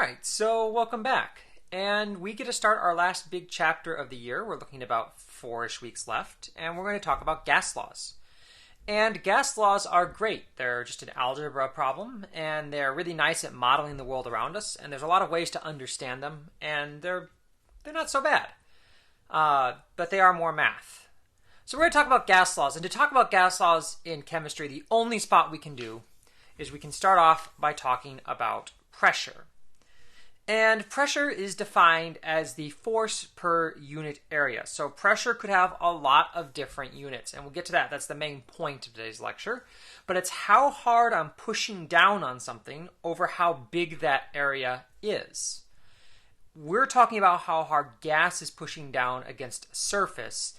Alright, so welcome back. And we get to start our last big chapter of the year. We're looking at about 4-ish weeks left, and we're going to talk about gas laws. And gas laws are great. They're just an algebra problem, and they're really nice at modeling the world around us, and there's a lot of ways to understand them, and they're not so bad. But they are more math. So we're going to talk about gas laws, and to talk about gas laws in chemistry, the only spot we can do is we can start off by talking about pressure. And pressure is defined as the force per unit area. So pressure could have a lot of different units, and we'll get to that. That's the main point of today's lecture. But it's how hard I'm pushing down on something over how big that area is. We're talking about how hard gas is pushing down against a surface,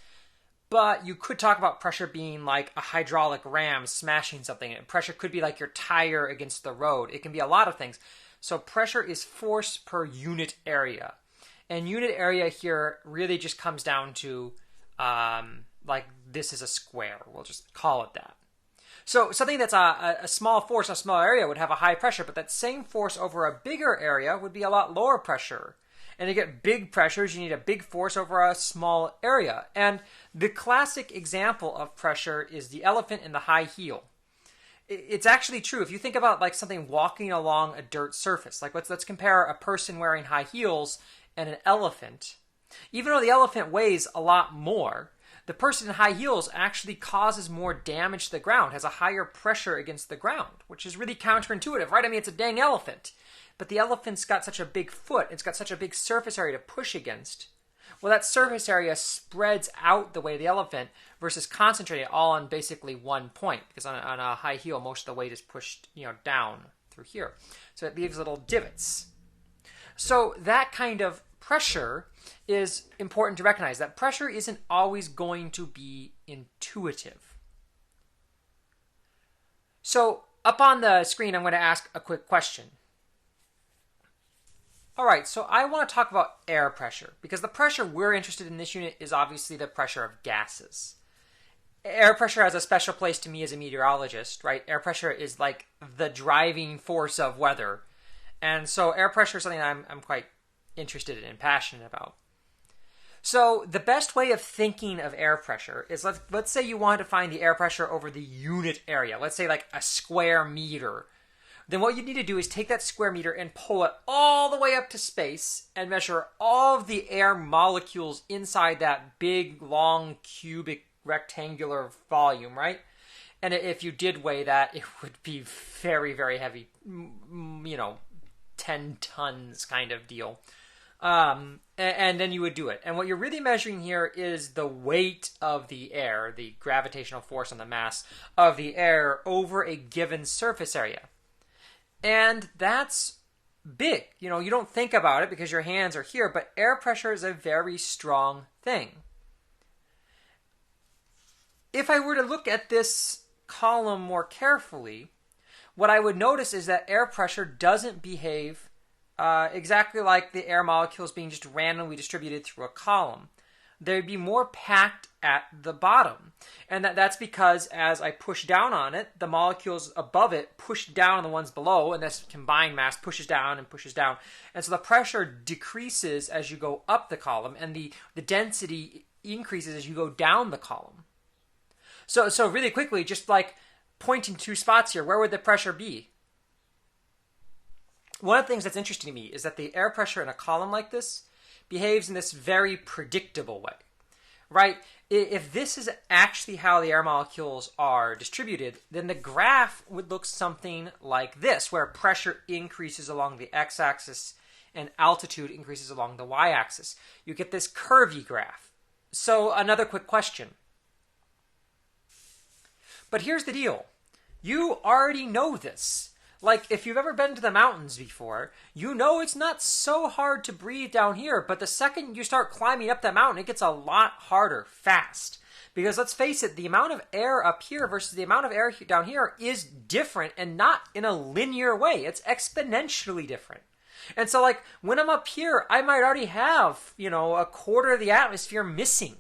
but you could talk about pressure being like a hydraulic ram smashing something. And pressure could be like your tire against the road. It can be a lot of things. So pressure is force per unit area. And unit area here really just comes down to, like this is a square. We'll just call it that. So something that's a small force, a small area would have a high pressure, but that same force over a bigger area would be a lot lower pressure. And to get big pressures, you need a big force over a small area. And the classic example of pressure is the elephant in the high heel. It's actually true. If you think about like something walking along a dirt surface, like let's compare a person wearing high heels and an elephant. Even though the elephant weighs a lot more, the person in high heels actually causes more damage to the ground, has a higher pressure against the ground, which is really counterintuitive, right? I mean, it's a dang elephant. But the elephant's got such a big foot, it's got such a big surface area to push against. Well, that surface area spreads out the way of the elephant versus concentrating all on basically one point. Because on a high heel, most of the weight is pushed, down through here. So it leaves little divots. So that kind of pressure is important to recognize. That pressure isn't always going to be intuitive. So up on the screen, I'm going to ask a quick question. All right, so I want to talk about air pressure, because the pressure we're interested in this unit is obviously the pressure of gases. Air pressure has a special place to me as a meteorologist, right? Air pressure is like the driving force of weather. And so air pressure is something I'm quite interested in and passionate about. So the best way of thinking of air pressure is, let's say you want to find the air pressure over the unit area. Let's say like a square meter. Then what you need to do is take that square meter and pull it all the way up to space and measure all of the air molecules inside that big, long, cubic, rectangular volume, right? And if you did weigh that, it would be very, very heavy, 10 tons kind of deal. And then you would do it. And what you're really measuring here is the weight of the air, the gravitational force on the mass of the air over a given surface area. And that's big. You don't think about it because your hands are here, but air pressure is a very strong thing. If I were to look at this column more carefully, what I would notice is that air pressure doesn't behave exactly like the air molecules being just randomly distributed through a column. They'd be more packed at the bottom. And that's because as I push down on it, the molecules above it push down on the ones below, and this combined mass pushes down and pushes down. And so the pressure decreases as you go up the column, and the density increases as you go down the column. So really quickly, just like pointing two spots here, where would the pressure be? One of the things that's interesting to me is that the air pressure in a column like this behaves in this very predictable way, right? If this is actually how the air molecules are distributed, then the graph would look something like this, where pressure increases along the x-axis and altitude increases along the y-axis. You get this curvy graph. So another quick question. But here's the deal. You already know this. Like, if you've ever been to the mountains before, you know it's not so hard to breathe down here, but the second you start climbing up that mountain, it gets a lot harder fast. Because let's face it, the amount of air up here versus the amount of air down here is different, and not in a linear way. It's exponentially different. And so, like, when I'm up here, I might already have, a quarter of the atmosphere missing.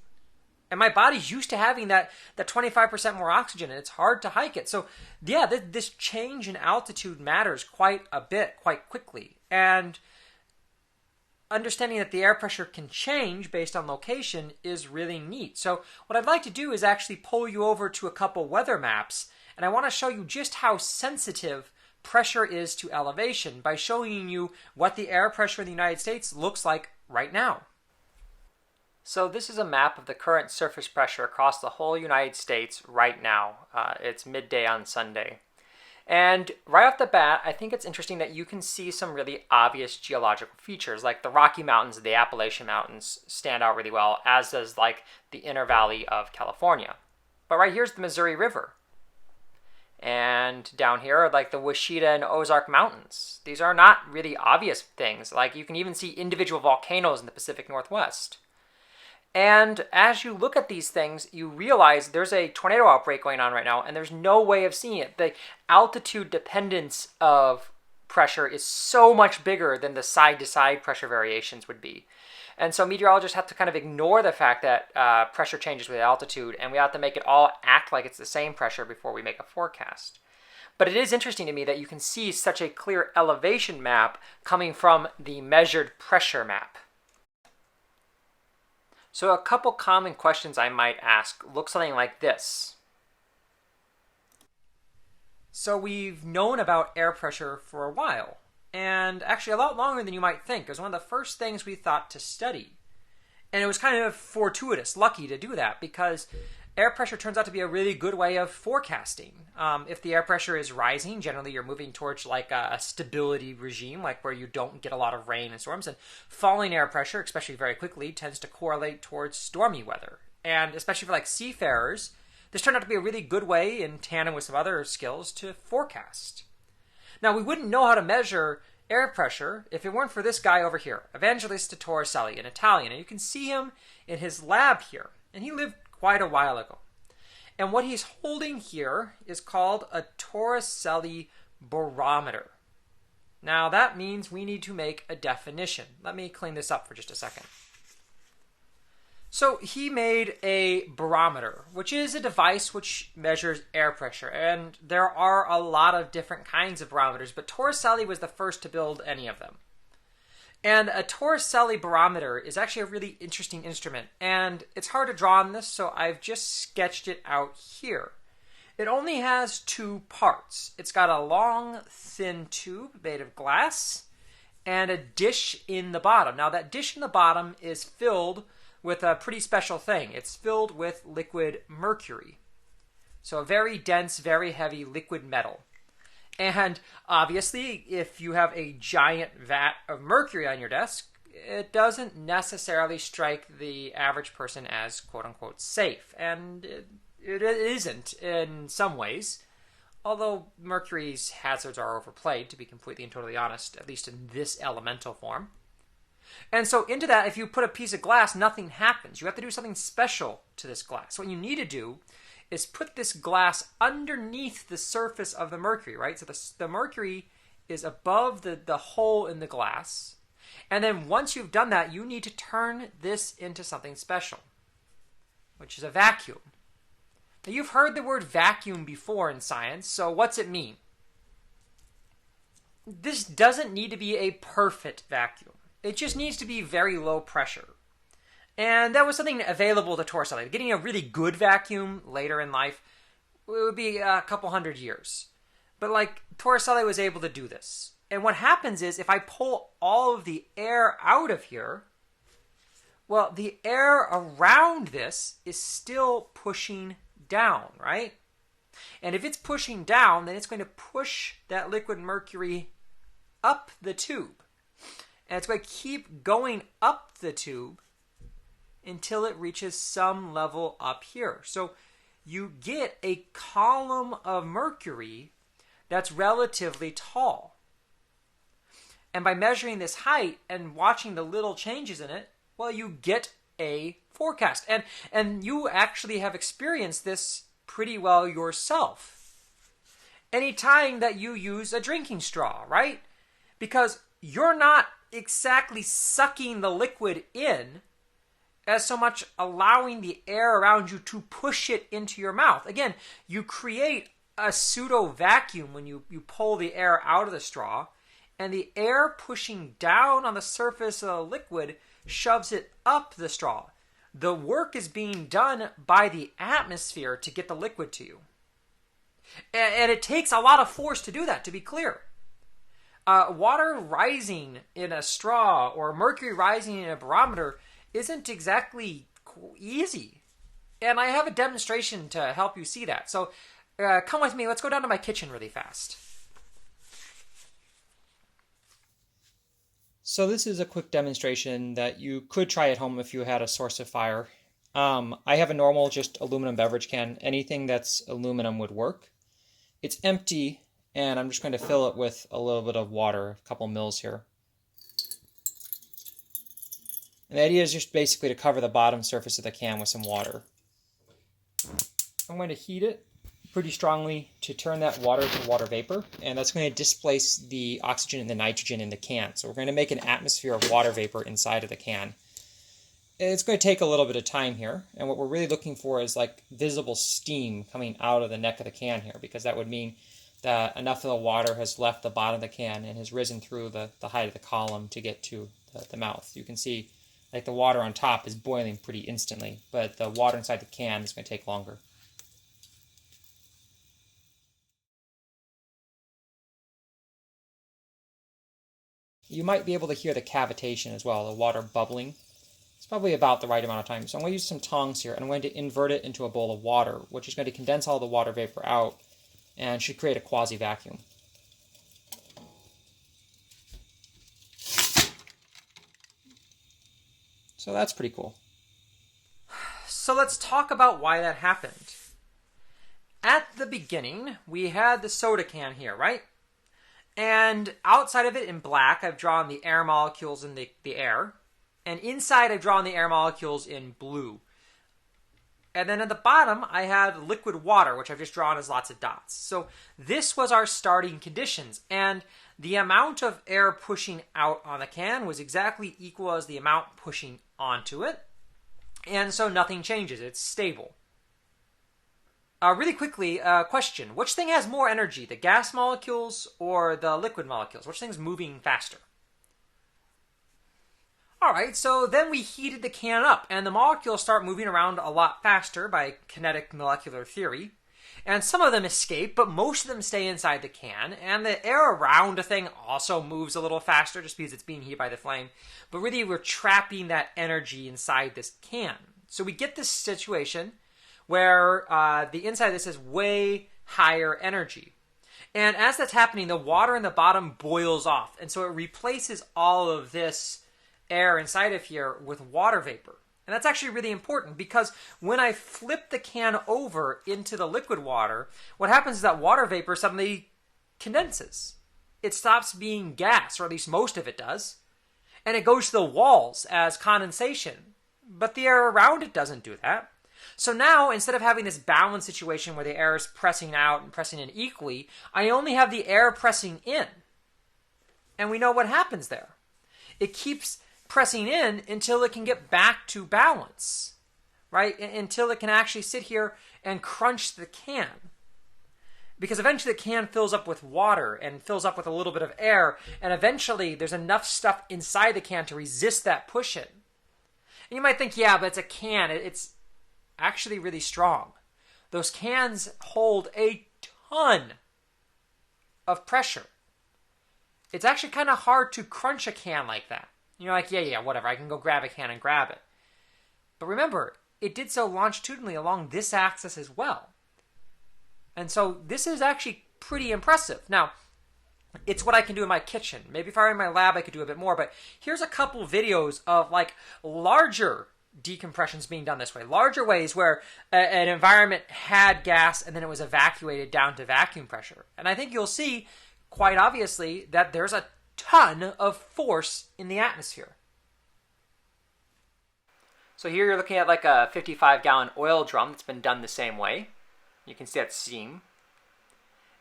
And my body's used to having that 25% more oxygen, and it's hard to hike it. So yeah, this change in altitude matters quite a bit, quite quickly. And understanding that the air pressure can change based on location is really neat. So what I'd like to do is actually pull you over to a couple weather maps, and I want to show you just how sensitive pressure is to elevation by showing you what the air pressure in the United States looks like right now. So this is a map of the current surface pressure across the whole United States right now. It's midday on Sunday. And right off the bat, I think it's interesting that you can see some really obvious geological features, like the Rocky Mountains and the Appalachian Mountains stand out really well, as does like the inner valley of California. But right here's the Missouri River. And down here are like the Washita and Ozark Mountains. These are not really obvious things. Like you can even see individual volcanoes in the Pacific Northwest. And as you look at these things, you realize there's a tornado outbreak going on right now, and there's no way of seeing it. The altitude dependence of pressure is so much bigger than the side-to-side pressure variations would be. And so meteorologists have to kind of ignore the fact that pressure changes with altitude, and we have to make it all act like it's the same pressure before we make a forecast. But it is interesting to me that you can see such a clear elevation map coming from the measured pressure map. So a couple common questions I might ask look something like this. So we've known about air pressure for a while, and actually a lot longer than you might think. It was one of the first things we thought to study. And it was kind of fortuitous, lucky to do that, because air pressure turns out to be a really good way of forecasting. If the air pressure is rising, generally you're moving towards like a stability regime, like where you don't get a lot of rain and storms. And falling air pressure, especially very quickly, tends to correlate towards stormy weather. And especially for like seafarers, this turned out to be a really good way, in tandem with some other skills, to forecast. Now, we wouldn't know how to measure air pressure if it weren't for this guy over here, Evangelista Torricelli, an Italian. And you can see him in his lab here. And he lived quite a while ago. And what he's holding here is called a Torricelli barometer. Now that means we need to make a definition. Let me clean this up for just a second. So he made a barometer, which is a device which measures air pressure. And there are a lot of different kinds of barometers, but Torricelli was the first to build any of them. And a Torricelli barometer is actually a really interesting instrument, and it's hard to draw on this, so I've just sketched it out here. It only has two parts. It's got a long, thin tube made of glass and a dish in the bottom. Now, that dish in the bottom is filled with a pretty special thing. It's filled with liquid mercury. So a very dense, very heavy liquid metal. And obviously, if you have a giant vat of mercury on your desk, it doesn't necessarily strike the average person as quote-unquote safe. And it isn't in some ways, although mercury's hazards are overplayed, to be completely and totally honest, at least in this elemental form. And so into that, if you put a piece of glass, nothing happens. You have to do something special to this glass. What you need to do is put this glass underneath the surface of the mercury, right? So the mercury is above the hole in the glass. And then once you've done that, you need to turn this into something special, which is a vacuum. Now, you've heard the word vacuum before in science, so what's it mean? This doesn't need to be a perfect vacuum. It just needs to be very low pressure. And that was something available to Torricelli. Getting a really good vacuum later in life, it would be a couple hundred years. But like, Torricelli was able to do this. And what happens is, if I pull all of the air out of here, well, the air around this is still pushing down, right? And if it's pushing down, then it's going to push that liquid mercury up the tube. And it's going to keep going up the tube until it reaches some level up here. So you get a column of mercury that's relatively tall. And by measuring this height and watching the little changes in it, well, you get a forecast. And you actually have experienced this pretty well yourself. Anytime that you use a drinking straw, right? Because you're not exactly sucking the liquid in. as so much allowing the air around you to push it into your mouth. Again, you create a pseudo vacuum when you pull the air out of the straw, and the air pushing down on the surface of the liquid shoves it up the straw. The work is being done by the atmosphere to get the liquid to you. And it takes a lot of force to do that, to be clear. Water rising in a straw or mercury rising in a barometer isn't exactly easy. And I have a demonstration to help you see that. So come with me. Let's go down to my kitchen really fast. So this is a quick demonstration that you could try at home if you had a source of fire. I have a normal, just aluminum beverage can. Anything that's aluminum would work. It's empty, and I'm just going to fill it with a little bit of water, a couple mils here. And the idea is just basically to cover the bottom surface of the can with some water. I'm going to heat it pretty strongly to turn that water to water vapor, and that's going to displace the oxygen and the nitrogen in the can. So we're going to make an atmosphere of water vapor inside of the can. It's going to take a little bit of time here, and what we're really looking for is like visible steam coming out of the neck of the can here, because that would mean that enough of the water has left the bottom of the can and has risen through the height of the column to get to the mouth. You can see like the water on top is boiling pretty instantly, but the water inside the can is going to take longer. You might be able to hear the cavitation as well, the water bubbling. It's probably about the right amount of time. So I'm going to use some tongs here, and I'm going to invert it into a bowl of water, which is going to condense all the water vapor out and should create a quasi-vacuum. So that's pretty cool. So let's talk about why that happened. At the beginning, we had the soda can here, right? And outside of it in black, I've drawn the air molecules in the air. And inside, I've drawn the air molecules in blue. And then at the bottom, I had liquid water, which I've just drawn as lots of dots. So this was our starting conditions. And the amount of air pushing out on the can was exactly equal as the amount pushing onto it. And so nothing changes. It's stable. Really quickly, question. Which thing has more energy, the gas molecules or the liquid molecules? Which thing's moving faster? Alright, so then we heated the can up, and the molecules start moving around a lot faster by kinetic molecular theory. And some of them escape, but most of them stay inside the can, and the air around the thing also moves a little faster just because it's being heated by the flame. But really, we're trapping that energy inside this can. So we get this situation where the inside of this is way higher energy. And as that's happening, the water in the bottom boils off, and so it replaces all of this air inside of here with water vapor. And that's actually really important because when I flip the can over into the liquid water, what happens is that water vapor suddenly condenses. It stops being gas, or at least most of it does, and it goes to the walls as condensation. But the air around it doesn't do that. So now, instead of having this balanced situation where the air is pressing out and pressing in equally, I only have the air pressing in. And we know what happens there. It keeps pressing in until it can get back to balance, right? Until it can actually sit here and crunch the can. Because eventually the can fills up with water and fills up with a little bit of air, and eventually there's enough stuff inside the can to resist that push-in. And you might think, yeah, but it's a can. It's actually really strong. Those cans hold a ton of pressure. It's actually kind of hard to crunch a can like that. You're like, yeah, whatever, I can go grab a can and grab it. But remember, it did so longitudinally along this axis as well. And so this is actually pretty impressive. Now, it's what I can do in my kitchen. Maybe if I were in my lab, I could do a bit more. But here's a couple videos of like larger decompressions being done this way. Larger ways where an environment had gas and then it was evacuated down to vacuum pressure. And I think you'll see quite obviously that there's a ton of force in the atmosphere. So here you're looking at like a 55-gallon oil drum that's been done the same way. You can see that steam.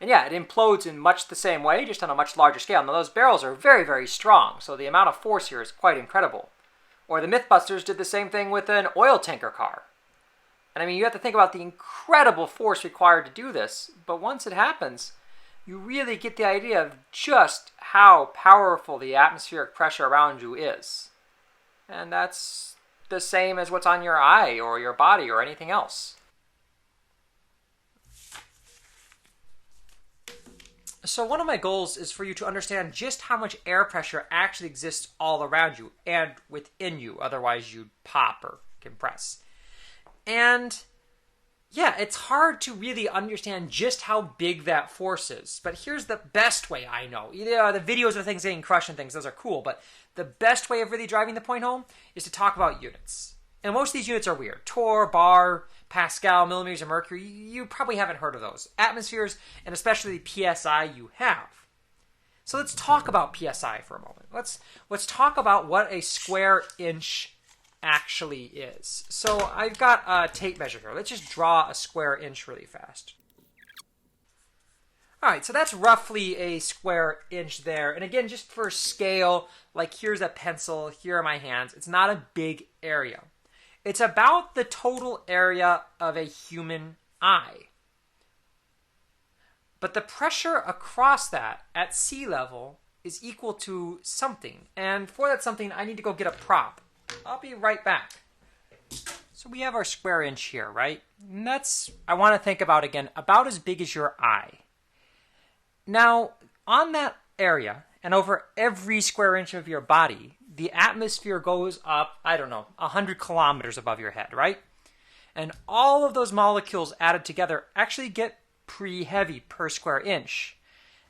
And yeah, it implodes in much the same way, just on a much larger scale. Now those barrels are very, very strong, so the amount of force here is quite incredible. Or the Mythbusters did the same thing with an oil tanker car. And I mean, you have to think about the incredible force required to do this, but once it happens, you really get the idea of just how powerful the atmospheric pressure around you is. And that's the same as what's on your eye or your body or anything else. So one of my goals is for you to understand just how much air pressure actually exists all around you and within you, otherwise you'd pop or compress. And yeah, it's hard to really understand just how big that force is. But here's the best way I know. The videos of things getting crushed and things, those are cool. But the best way of really driving the point home is to talk about units. And most of these units are weird. Torr, bar, Pascal, millimeters of mercury. You probably haven't heard of those. Atmospheres, and especially PSI, you have. So let's talk about PSI for a moment. Let's talk about what a square inch actually is. So I've got a tape measure here. Let's just draw a square inch really fast. All right, so that's roughly a square inch there. And again, just for scale, like here's a pencil, here are my hands. It's not a big area. It's about the total area of a human eye. But the pressure across that at sea level is equal to something. And for that something, I need to go get a prop. I'll be right back. So we have our square inch here, right? And that's, I want to think about again, about as big as your eye. Now, on that area, and over every square inch of your body, the atmosphere goes up, I don't know, 100 kilometers above your head, right? And all of those molecules added together actually get pretty heavy per square inch.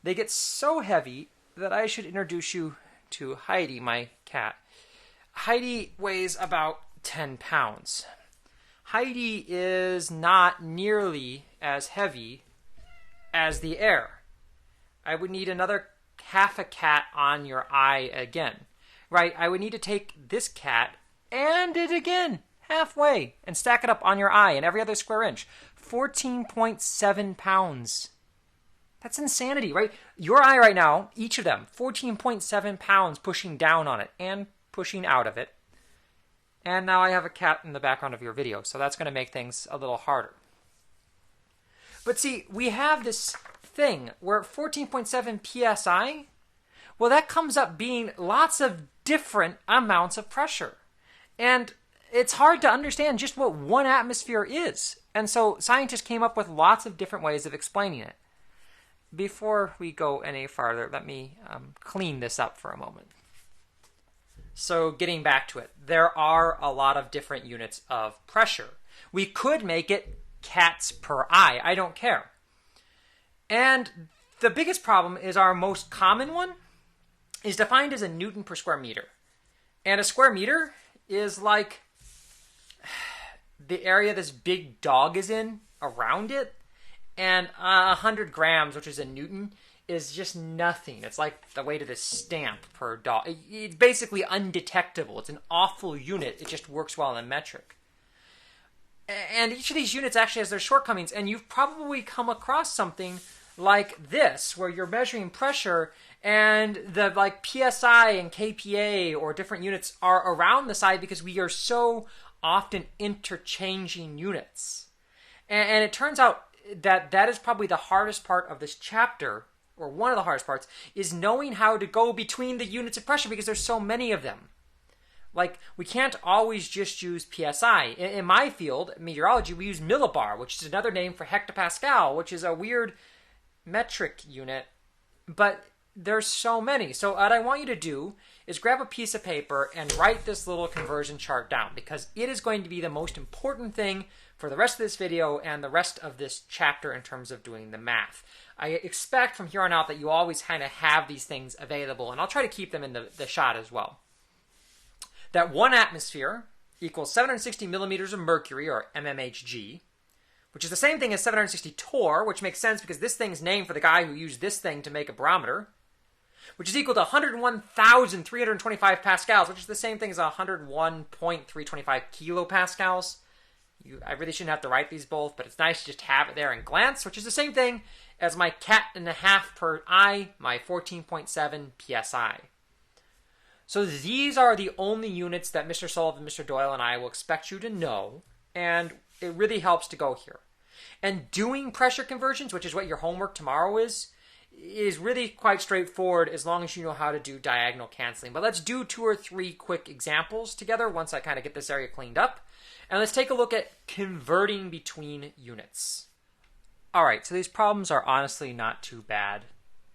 They get so heavy that I should introduce you to Heidi, my cat. Heidi weighs about 10 pounds. Heidi is not nearly as heavy as the air. I would need another half a cat on your eye again. Right, I would need to take this cat and it again, halfway, and stack it up on your eye and every other square inch. 14.7 pounds. That's insanity, right? Your eye right now, each of them, 14.7 pounds pushing down on it and pushing out of it. And now I have a cat in the background of your video, so that's going to make things a little harder. But see, we have this thing where 14.7 psi, well, that comes up being lots of different amounts of pressure. And it's hard to understand just what one atmosphere is. And so scientists came up with lots of different ways of explaining it. Before we go any farther, let me clean this up for a moment. So getting back to it, there are a lot of different units of pressure. We could make it cats per eye. I don't care. And the biggest problem is our most common one is defined as a Newton per square meter. And a square meter is like the area this big dog is in around it. And 100 grams, which is a Newton, is just nothing. It's like the weight of this stamp per dog. It's basically undetectable. It's an awful unit. It just works well in metric. And each of these units actually has their shortcomings. And you've probably come across something like this, where you're measuring pressure and the like PSI and KPA or different units are around the side because we are so often interchanging units. And it turns out that is probably the hardest part of this chapter, or one of the hardest parts, is knowing how to go between the units of pressure because there's so many of them. Like, we can't always just use PSI. In my field, meteorology, we use millibar, which is another name for hectopascal, which is a weird metric unit, but there's so many. So what I want you to do is grab a piece of paper and write this little conversion chart down, because it is going to be the most important thing for the rest of this video and the rest of this chapter in terms of doing the math. I expect from here on out that you always kind of have these things available, and I'll try to keep them in the shot as well. That one atmosphere equals 760 millimeters of mercury, or mmHg, which is the same thing as 760 torr, which makes sense because this thing's named for the guy who used this thing to make a barometer, which is equal to 101,325 pascals, which is the same thing as 101.325 kilopascals. I really shouldn't have to write these both, but it's nice to just have it there and glance, which is the same thing as my cat and a half per eye, my 14.7 psi. So these are the only units that Mr. Sullivan, Mr. Doyle, and I will expect you to know, and it really helps to go here. And doing pressure conversions, which is what your homework tomorrow is really quite straightforward as long as you know how to do diagonal canceling. But let's do 2 or 3 quick examples together once I kind of get this area cleaned up. And let's take a look at converting between units. All right, so these problems are honestly not too bad.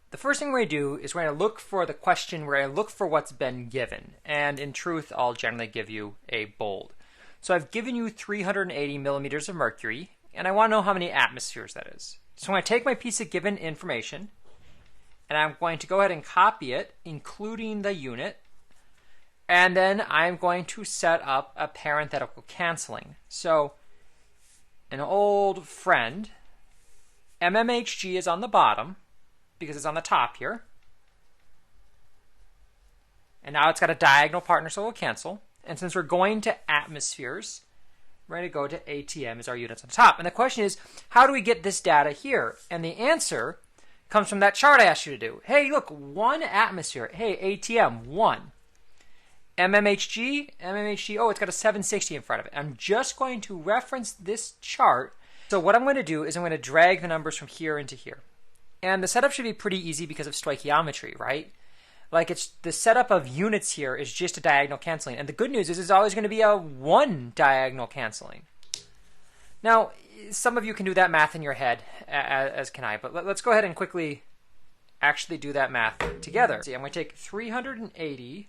The first thing we're going to do is we're going to look for the question, we're going to look for what's been given. And in truth, I'll generally give you a bold. So I've given you 380 millimeters of mercury, and I want to know how many atmospheres that is. So I'm going to take my piece of given information, and I'm going to go ahead and copy it, including the unit, and then I'm going to set up a parenthetical canceling. So an old friend, MMHG is on the bottom, because it's on the top here. And now it's got a diagonal partner, so we'll cancel. And since we're going to atmospheres, we're going to go to ATM as our units on the top. And the question is, how do we get this data here? And the answer comes from that chart I asked you to do. Hey, look, 1 atmosphere. Hey, ATM, 1. MMHG, oh, it's got a 760 in front of it. I'm just going to reference this chart. So what I'm going to do is I'm going to drag the numbers from here into here. And the setup should be pretty easy because of stoichiometry, right? Like it's the setup of units here is just a diagonal canceling. And the good news is it's always going to be a 1 diagonal canceling. Now, some of you can do that math in your head, as can I. But let's go ahead and quickly actually do that math together. See, I'm going to take 380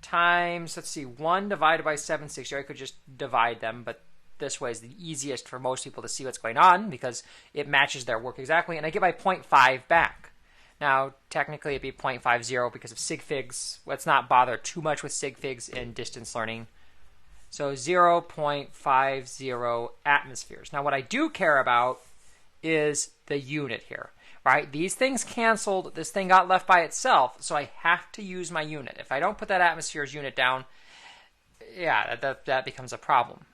times, let's see, 1 divided by 760. I could just divide them, but this way is the easiest for most people to see what's going on because it matches their work exactly. And I get my 0.5 back. Now, technically, it'd be 0.50 because of sig figs. Let's not bother too much with sig figs in distance learning. So 0.50 atmospheres. Now, what I do care about is the unit here, right? These things canceled. This thing got left by itself, so I have to use my unit. If I don't put that atmospheres unit down, yeah, that becomes a problem.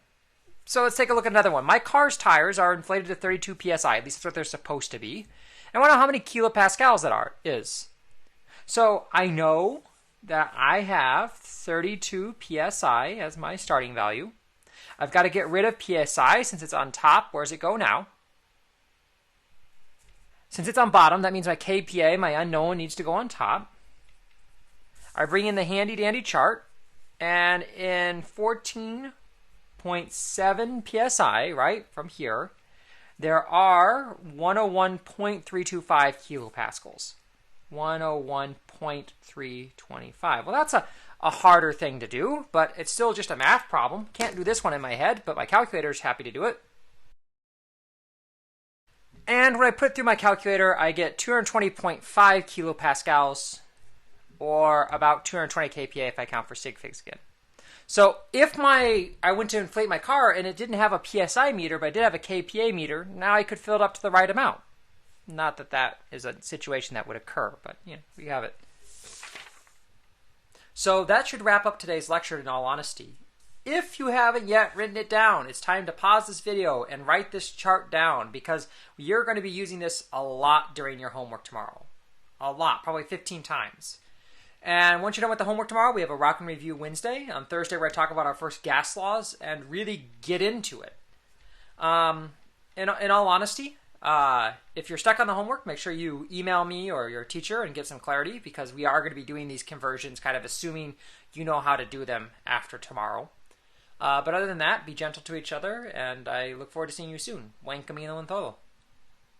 So let's take a look at another one. My car's tires are inflated to 32 psi. At least that's what they're supposed to be. I want to know how many kilopascals that is. So I know that I have 32 psi as my starting value. I've got to get rid of psi since it's on top. Where does it go now? Since it's on bottom, that means my kPa, my unknown, needs to go on top. I bring in the handy dandy chart, and in 14.7 psi, right, from here, there are 101.325 kilopascals. 101.325. Well, that's a harder thing to do, but it's still just a math problem. Can't do this one in my head, but my calculator is happy to do it. And when I put it through my calculator, I get 220.5 kilopascals, or about 220 kPa if I count for sig figs again. So if I went to inflate my car and it didn't have a PSI meter, but I did have a kPa meter, now I could fill it up to the right amount. Not that that is a situation that would occur, but you know, we have it. So that should wrap up today's lecture in all honesty. If you haven't yet written it down, it's time to pause this video and write this chart down because you're going to be using this a lot during your homework tomorrow. A lot, probably 15 times. And once you're done with the homework tomorrow, we have a Rock and Review Wednesday. On Thursday, we're going to talk about our first gas laws and really get into it. In all honesty, if you're stuck on the homework, make sure you email me or your teacher and get some clarity because we are going to be doing these conversions, kind of assuming you know how to do them after tomorrow. But other than that, be gentle to each other, and I look forward to seeing you soon. Buen camino en todo.